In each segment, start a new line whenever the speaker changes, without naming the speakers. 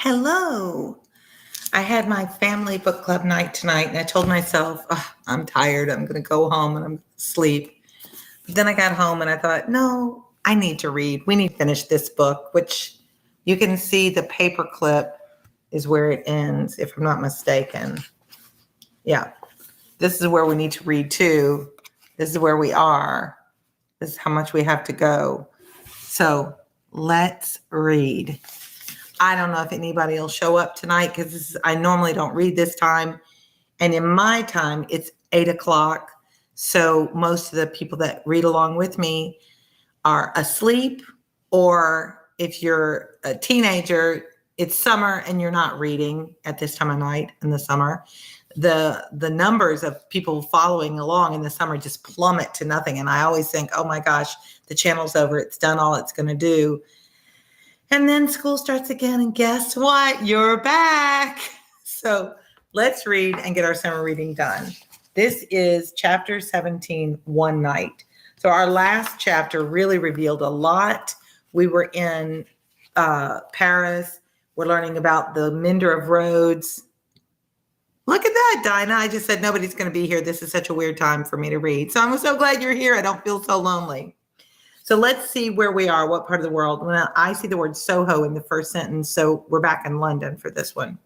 Hello. I had my family book club night tonight, and I told myself, "Ugh, I'm tired. I'm going to go home and I'm going to sleep." But then I got home and I thought, no, I need to read. We need to finish this book, which you can see the paper clip is where it ends, if I'm not mistaken. Yeah, this is where we need to read to. This is where we are. This is how much we have to go. So let's read. I don't know if anybody will show up tonight because I normally don't read this time. And in my time, it's 8 o'clock. So most of the people that read along with me are asleep, or if you're a teenager, it's summer and you're not reading at this time of night in the summer. The numbers of people following along in the summer just plummet to nothing. And I always think, oh my gosh, the channel's over. It's done all it's going to do. And then school starts again, and guess what? You're back. So let's read and get our summer reading done. This is chapter 17, One Night. So our last chapter really revealed a lot. We were in Paris. We're learning about the mender of roads. Look at that, Dinah. I just said nobody's going to be here. This is such a weird time for me to read. So I'm so glad you're here. I don't feel so lonely. So let's see where we are, what part of the world. When I see the word Soho in the first sentence, so we're back in London for this one.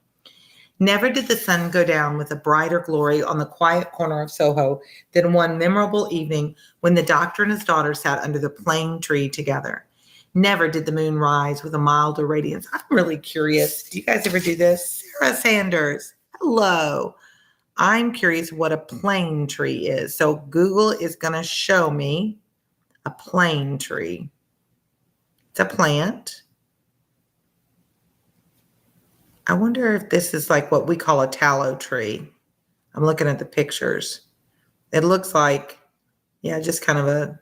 Never did the sun go down with a brighter glory on the quiet corner of Soho than one memorable evening when the doctor and his daughter sat under the plane tree together. Never did the moon rise with a milder radiance. I'm really curious. Do you guys ever do this? Sarah Sanders, hello. I'm curious what a plane tree is. So Google is going to show me a plane tree. It's a plant. I wonder if this is like what we call a tallow tree. I'm looking at the pictures. It looks like, just kind of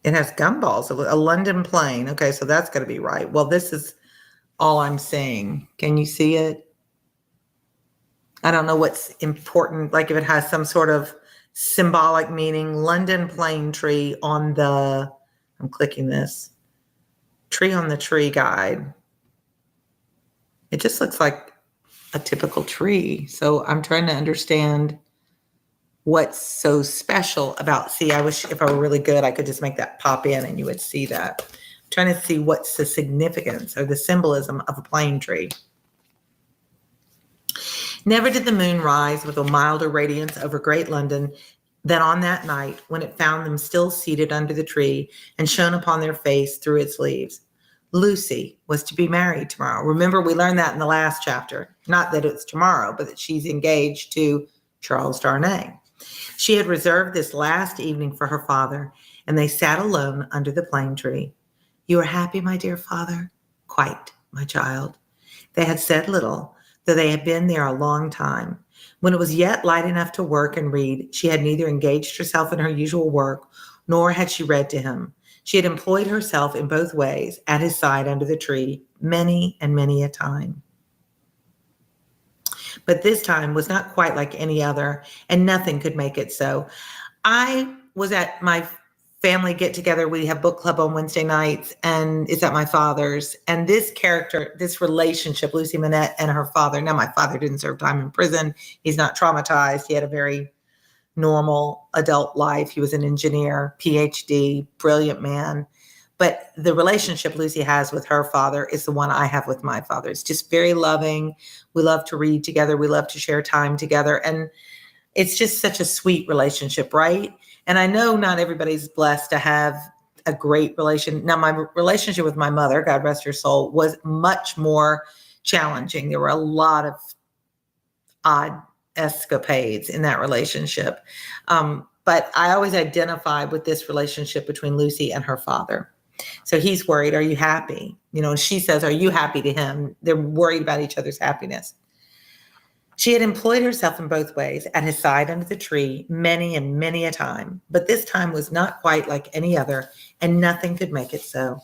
it has gumballs, a London plane. Okay, so that's going to be right. Well, this is all I'm seeing. Can you see it? I don't know what's important, like if it has some sort of symbolic meaning. London plane tree on the, I'm clicking this, tree on the tree guide. It just looks like a typical tree. So I'm trying to understand what's so special about, I wish if I were really good, I could just make that pop in and you would see that. I'm trying to see what's the significance or the symbolism of a plane tree. Never did the moon rise with a milder radiance over great London than on that night when it found them still seated under the tree and shone upon their face through its leaves. Lucy was to be married tomorrow. Remember, we learned that in the last chapter. Not that it's tomorrow, but that she's engaged to Charles Darnay. She had reserved this last evening for her father, and they sat alone under the plane tree. You are happy, my dear father? Quite, my child. They had said little, though they had been there a long time. When it was yet light enough to work and read, she had neither engaged herself in her usual work, nor had she read to him. She had employed herself in both ways, at his side under the tree, many and many a time. But this time was not quite like any other, and nothing could make it so. I was at my family get-together. We have book club on Wednesday nights, and it's at my father's. And this character, this relationship, Lucy Manette and her father. Now, my father didn't serve time in prison. He's not traumatized. He had a very normal adult life. He was an engineer, PhD, brilliant man. But the relationship Lucy has with her father is the one I have with my father. It's just very loving. We love to read together. We love to share time together. And it's just such a sweet relationship, right? And I know not everybody's blessed to have a great relation. Now, my relationship with my mother, God rest her soul, was much more challenging. There were a lot of odd escapades in that relationship. But I always identified with this relationship between Lucy and her father. So he's worried, are you happy? And she says, are you happy to him? They're worried about each other's happiness. She had employed herself in both ways, at his side under the tree, many and many a time. But this time was not quite like any other, and nothing could make it so.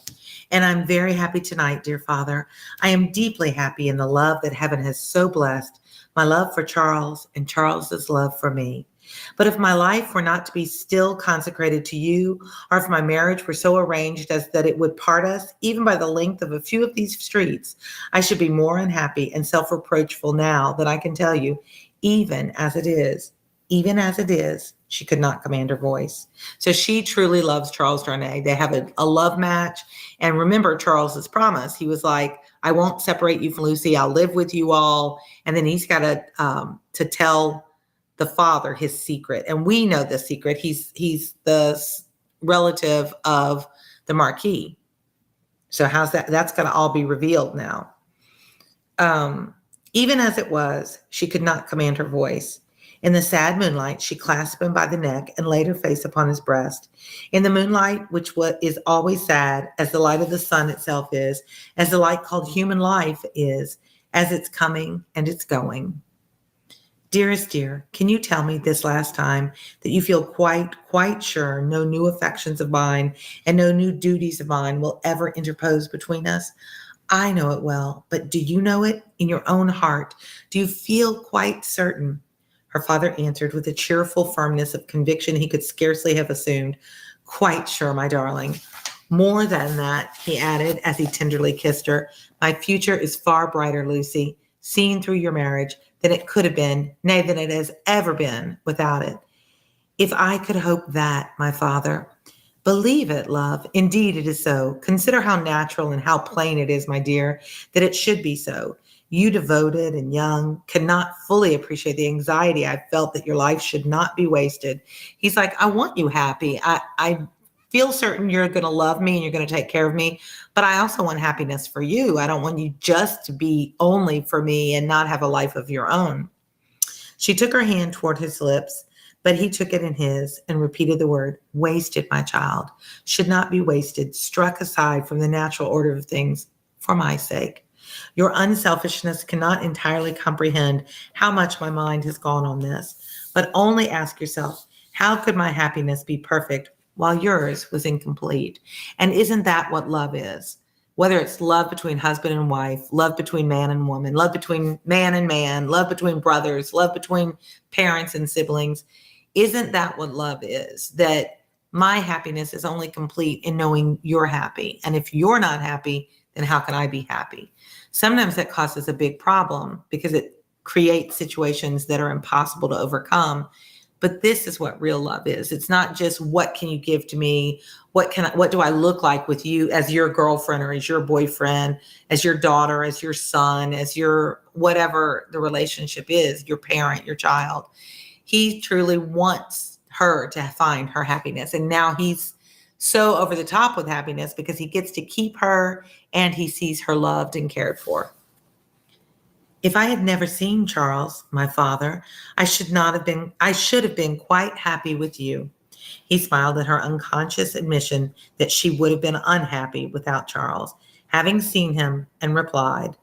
And I'm very happy tonight, dear Father. I am deeply happy in the love that heaven has so blessed, my love for Charles and Charles's love for me. But if my life were not to be still consecrated to you, or if my marriage were so arranged as that it would part us, even by the length of a few of these streets, I should be more unhappy and self-reproachful now than I can tell you, even as it is. Even as it is, she could not command her voice. So she truly loves Charles Darnay. They have a love match. And remember Charles's promise. He was like, I won't separate you from Lucy. I'll live with you all. And then he's got to tell the father his secret. And we know the secret. He's the relative of the Marquis. So how's that? That's going to all be revealed now. Even as it was, she could not command her voice. In the sad moonlight, she clasped him by the neck and laid her face upon his breast. In the moonlight, which is always sad, as the light of the sun itself is, as the light called human life is, as its coming and its going. Dearest dear, can you tell me this last time that you feel quite sure no new affections of mine and no new duties of mine will ever interpose between us? I know it well, but do you know it in your own heart? Do you feel quite certain? Her father answered with a cheerful firmness of conviction he could scarcely have assumed. Quite sure, my darling. More than that, he added as he tenderly kissed her, my future is far brighter, Lucy, seen through your marriage, than it could have been, nay, than it has ever been without it. If I could hope that, my father. Believe it, love. Indeed, it is so. Consider how natural and how plain it is, my dear, that it should be so. You, devoted and young, cannot fully appreciate the anxiety I felt that your life should not be wasted. He's like, I want you happy. I feel certain you're going to love me and you're going to take care of me, but I also want happiness for you. I don't want you just to be only for me and not have a life of your own. She took her hand toward his lips, but he took it in his and repeated the word, wasted, my child, should not be wasted, struck aside from the natural order of things for my sake. Your unselfishness cannot entirely comprehend how much my mind has gone on this, but only ask yourself, how could my happiness be perfect while yours was incomplete? And isn't that what love is? Whether it's love between husband and wife, love between man and woman, love between man and man, love between brothers, love between parents and siblings, isn't that what love is? That my happiness is only complete in knowing you're happy. And if you're not happy, then how can I be happy? Sometimes that causes a big problem because it creates situations that are impossible to overcome. But this is what real love is. It's not just what can you give to me? What do I look like with you as your girlfriend or as your boyfriend, as your daughter, as your son, as your whatever the relationship is, your parent, your child. He truly wants her to find her happiness. And now he's so over the top with happiness because he gets to keep her and he sees her loved and cared for. If I had never seen Charles, my father, I should have been quite happy with you. He smiled at her unconscious admission that she would have been unhappy without Charles, having seen him, and replied,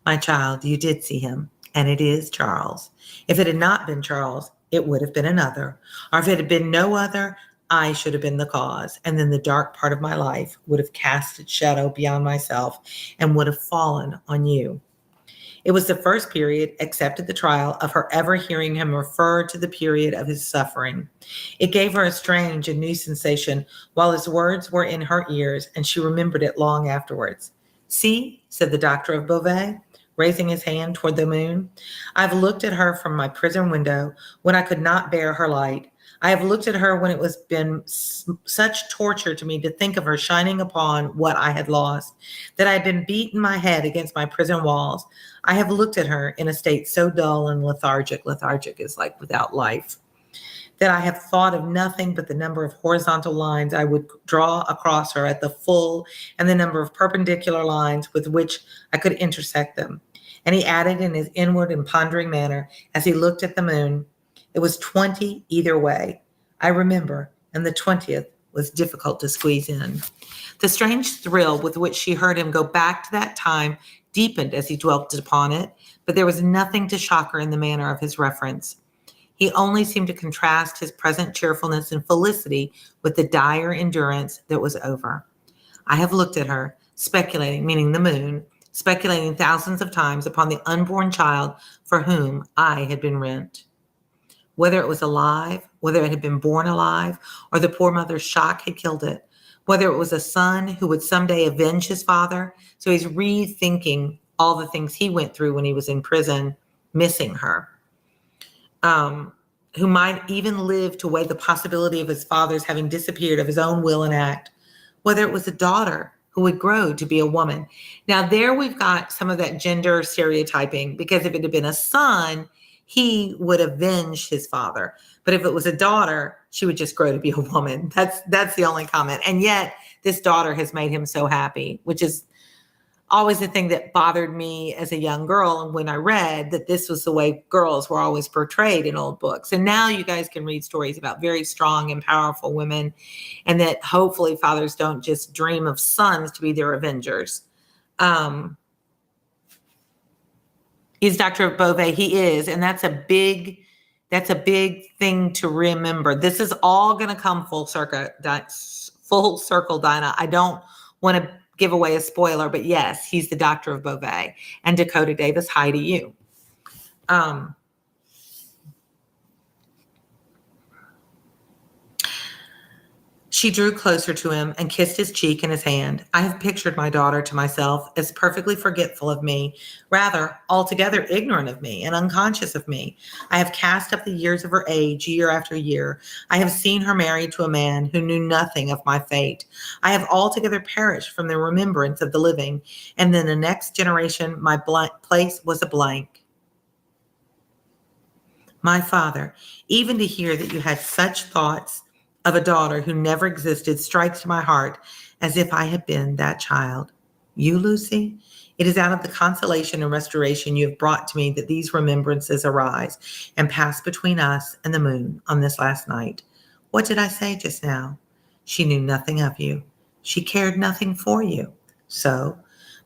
my child, you did see him, and it is Charles. If it had not been Charles, it would have been another. Or if it had been no other, I should have been the cause, and then the dark part of my life would have cast its shadow beyond myself and would have fallen on you. It was the first period, except at the trial, of her ever hearing him refer to the period of his suffering. It gave her a strange and new sensation while his words were in her ears, and she remembered it long afterwards. See, said the doctor of Beauvais, raising his hand toward the moon. I've looked at her from my prison window when I could not bear her light. I have looked at her when it was been such torture to me to think of her shining upon what I had lost, that I had been beating my head against my prison walls. I have looked at her in a state so dull and lethargic is like without life, that I have thought of nothing but the number of horizontal lines I would draw across her at the full and the number of perpendicular lines with which I could intersect them. And he added in his inward and pondering manner as he looked at the moon, it was 20 either way, I remember, and the 20th was difficult to squeeze in. The strange thrill with which she heard him go back to that time deepened as he dwelt upon it, but there was nothing to shock her in the manner of his reference. He only seemed to contrast his present cheerfulness and felicity with the dire endurance that was over. I have looked at her, speculating, meaning the moon, speculating thousands of times upon the unborn child for whom I had been rent. whether it was alive, whether it had been born alive, or the poor mother's shock had killed it, whether it was a son who would someday avenge his father. So he's rethinking all the things he went through when he was in prison, missing her, who might even live to weigh the possibility of his father's having disappeared of his own will and act, whether it was a daughter who would grow to be a woman. Now, there we've got some of that gender stereotyping, because if it had been a son, he would avenge his father. But if it was a daughter, she would just grow to be a woman. That's the only comment. And yet, this daughter has made him so happy, which is always the thing that bothered me as a young girl. And when I read that this was the way girls were always portrayed in old books. And now you guys can read stories about very strong and powerful women, and that hopefully fathers don't just dream of sons to be their avengers. Is Dr. Beauvais? He is. And that's a big thing to remember. This is all going to come full circle, Dinah. I don't want to give away a spoiler, but yes, he's the Doctor of Beauvais. And Dakota Davis, hi to you. She drew closer to him and kissed his cheek and his hand. I have pictured my daughter to myself as perfectly forgetful of me, rather altogether ignorant of me and unconscious of me. I have cast up the years of her age year after year. I have seen her married to a man who knew nothing of my fate. I have altogether perished from the remembrance of the living, and in the next generation my place was a blank. My father, even to hear that you had such thoughts of a daughter who never existed strikes to my heart as if I had been that child. You, Lucy? It is out of the consolation and restoration you have brought to me that these remembrances arise and pass between us and the moon on this last night. What did I say just now? She knew nothing of you. She cared nothing for you. So,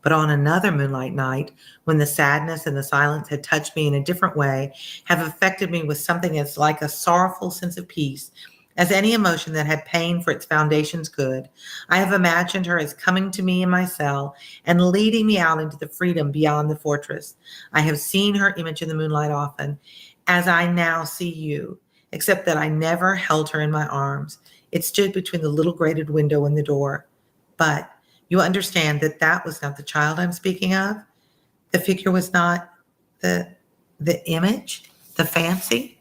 but on another moonlight night, when the sadness and the silence had touched me in a different way, have affected me with something as like a sorrowful sense of peace, as any emotion that had pain for its foundations could, I have imagined her as coming to me in my cell and leading me out into the freedom beyond the fortress. I have seen her image in the moonlight often, as I now see you, except that I never held her in my arms. It stood between the little grated window and the door. But you understand that that was not the child I'm speaking of? The figure was not the image, the fancy?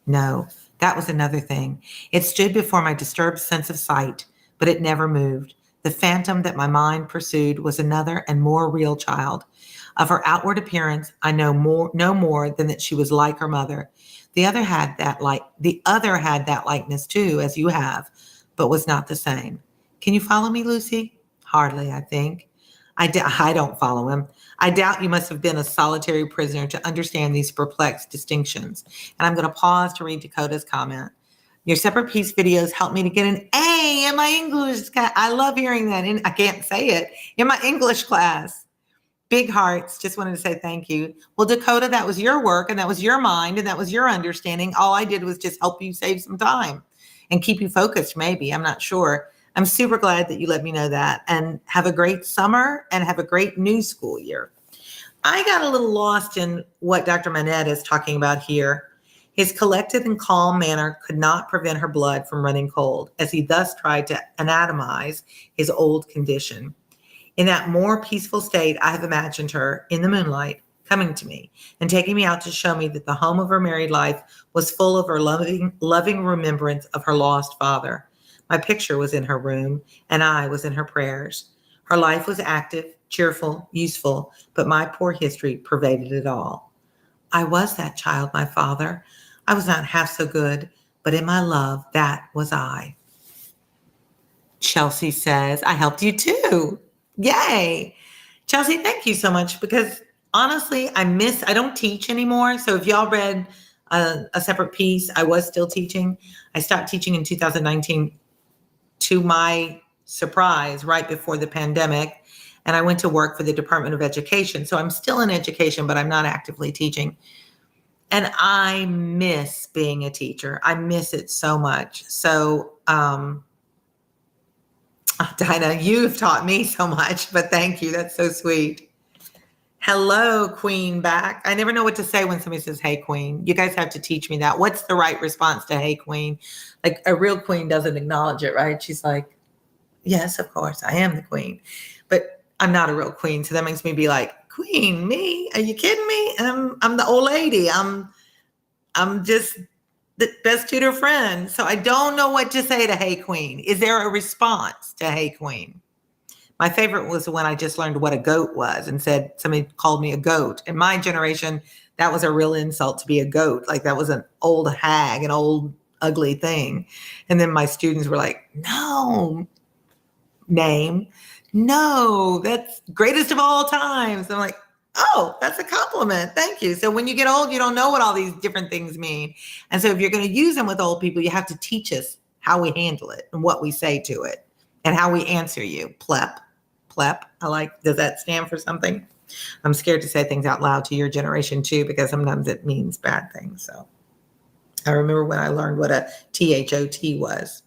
No. That was another thing. It stood before my disturbed sense of sight, but it never moved. The phantom that my mind pursued was another and more real child. Of her outward appearance, I know no more than that she was like her mother. The other had that likeness too, as you have, but was not the same. Can you follow me, Lucy? Hardly, I think. I don't follow him. I doubt you must have been a solitary prisoner to understand these perplexed distinctions. And I'm going to pause to read Dakota's comment. Your separate piece videos helped me to get an A in my English class. I love hearing that. I can't say it. In my English class. Big hearts. Just wanted to say thank you. Well, Dakota, that was your work and that was your mind and that was your understanding. All I did was just help you save some time and keep you focused, maybe. I'm not sure. I'm super glad that you let me know that, and have a great summer and have a great new school year. I got a little lost in what Dr. Manette is talking about here. His collected and calm manner could not prevent her blood from running cold, as he thus tried to anatomize his old condition. In that more peaceful state, I have imagined her in the moonlight coming to me and taking me out to show me that the home of her married life was full of her loving remembrance of her lost father. My picture was in her room, and I was in her prayers. Her life was active, cheerful, useful, but my poor history pervaded it all. I was that child, my father. I was not half so good, but in my love, that was I. Chelsea says, I helped you too. Yay. Chelsea, thank you so much, because honestly, I don't teach anymore. So if y'all read a separate piece, I was still teaching. I stopped teaching in 2019. To my surprise, right before the pandemic, and I went to work for the Department of Education. So I'm still in education, but I'm not actively teaching. And I miss being a teacher. I miss it so much. So, Dinah, you've taught me so much, but thank you. That's so sweet. Hello, Queen back. I never know what to say when somebody says, hey, Queen. You guys have to teach me that. What's the right response to hey, Queen? Like a real queen doesn't acknowledge it, right? She's like, yes, of course, I am the queen. But I'm not a real queen. So that makes me be like, Queen, me? Are you kidding me? I'm the old lady. I'm just the best tutor friend. So I don't know what to say to hey, Queen. Is there a response to hey, Queen? My favorite was when I just learned what a goat was and said somebody called me a goat. In my generation, that was a real insult to be a goat. Like that was an old hag, an old ugly thing. And then my students were like, no, name. No, that's greatest of all times. I'm like, oh, that's a compliment. Thank you. So when you get old, you don't know what all these different things mean. And so if you're going to use them with old people, you have to teach us how we handle it and what we say to it and how we answer you. Plep. Plep. I like, does that stand for something? I'm scared to say things out loud to your generation too, because sometimes it means bad things. So I remember when I learned what a THOT was,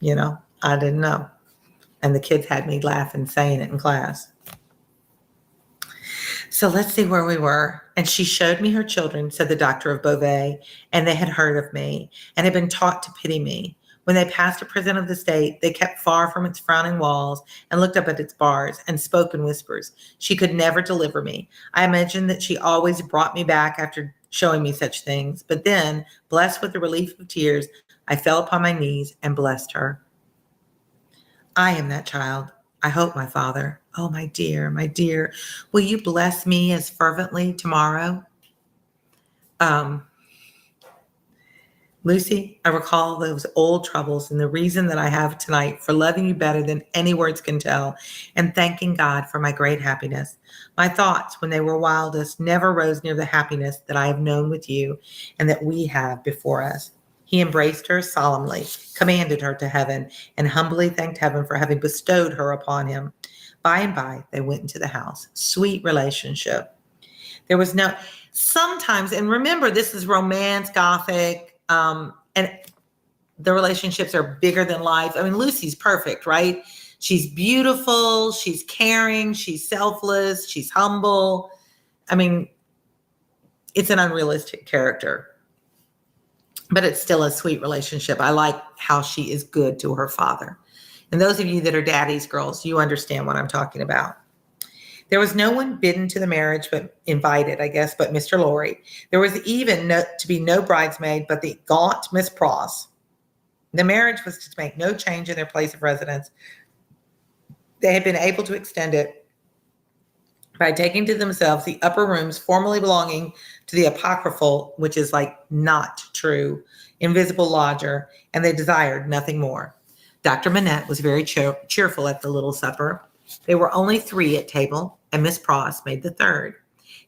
I didn't know. And the kids had me laughing saying it in class. So let's see where we were. And she showed me her children, said the doctor of Beauvais, and they had heard of me and had been taught to pity me. When they passed a prison of the state, they kept far from its frowning walls and looked up at its bars and spoke in whispers. She could never deliver me. I imagined that she always brought me back after showing me such things. But then, blessed with the relief of tears, I fell upon my knees and blessed her. I am that child. I hope, my father. Oh, my dear, will you bless me as fervently tomorrow? Um, Lucy, I recall those old troubles and the reason that I have tonight for loving you better than any words can tell and thanking God for my great happiness. My thoughts, when they were wildest, never rose near the happiness that I have known with you and that we have before us. He embraced her solemnly, commanded her to heaven, and humbly thanked heaven for having bestowed her upon him. By and by, they went into the house. Sweet relationship. There was no, sometimes, and remember, this is romance, gothic, and the relationships are bigger than life. I mean, Lucy's perfect, right? She's beautiful, she's caring, she's selfless, she's humble. I mean, it's an unrealistic character, but it's still a sweet relationship. I like how she is good to her father. And those of you that are daddy's girls, you understand what I'm talking about. There was no one bidden to the marriage but invited, I guess, but Mr. Lorry. There was even to be no bridesmaid but the gaunt Miss Pross. The marriage was to make no change in their place of residence. They had been able to extend it by taking to themselves the upper rooms formerly belonging to the apocryphal, which is like not true, invisible lodger, and they desired nothing more. Dr. Manette was very cheerful at the little supper. There were only 3 at table, and Miss Pross made the third.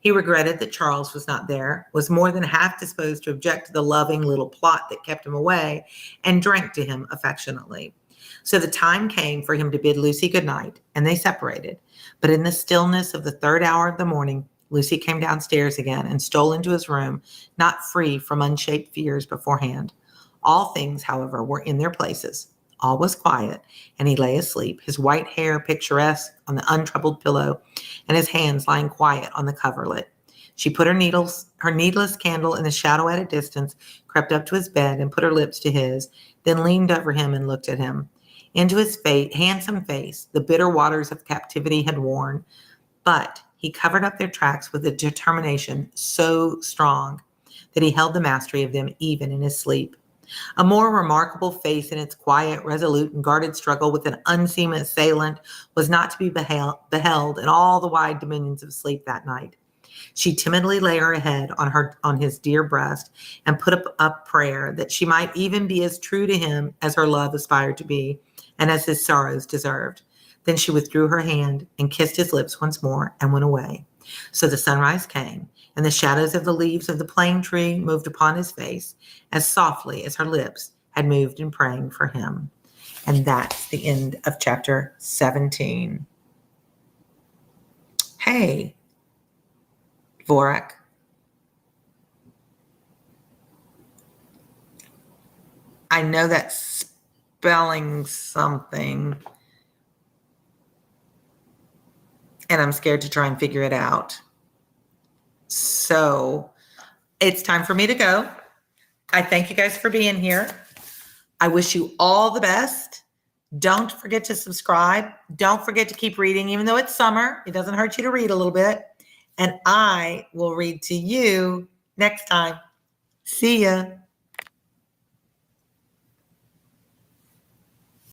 He regretted that Charles was not there, was more than half disposed to object to the loving little plot that kept him away, and drank to him affectionately. So the time came for him to bid Lucy good night, and they separated. But in the stillness of the 3rd hour of the morning, Lucy came downstairs again and stole into his room, not free from unshaped fears beforehand. All things, however, were in their places. All was quiet, and he lay asleep, his white hair picturesque on the untroubled pillow, and his hands lying quiet on the coverlet. She put her needless candle in the shadow at a distance, crept up to his bed and put her lips to his, then leaned over him and looked at him. Into his handsome face, the bitter waters of captivity had worn, but he covered up their tracks with a determination so strong that he held the mastery of them even in his sleep. A more remarkable face in its quiet, resolute, and guarded struggle with an unseen assailant was not to be beheld in all the wide dominions of sleep that night. She timidly lay her head on his dear breast and put up prayer that she might even be as true to him as her love aspired to be, and as his sorrows deserved. Then she withdrew her hand and kissed his lips once more and went away. So the sunrise came, and the shadows of the leaves of the plane tree moved upon his face as softly as her lips had moved in praying for him. And that's the end of chapter 17. Hey, Vorak. I know that's spelling something. and I'm scared to try and figure it out. So it's time for me to go. I thank you guys for being here. I wish you all the best. Don't forget to subscribe. Don't forget to keep reading, even though it's summer. It doesn't hurt you to read a little bit. And I will read to you next time. See ya.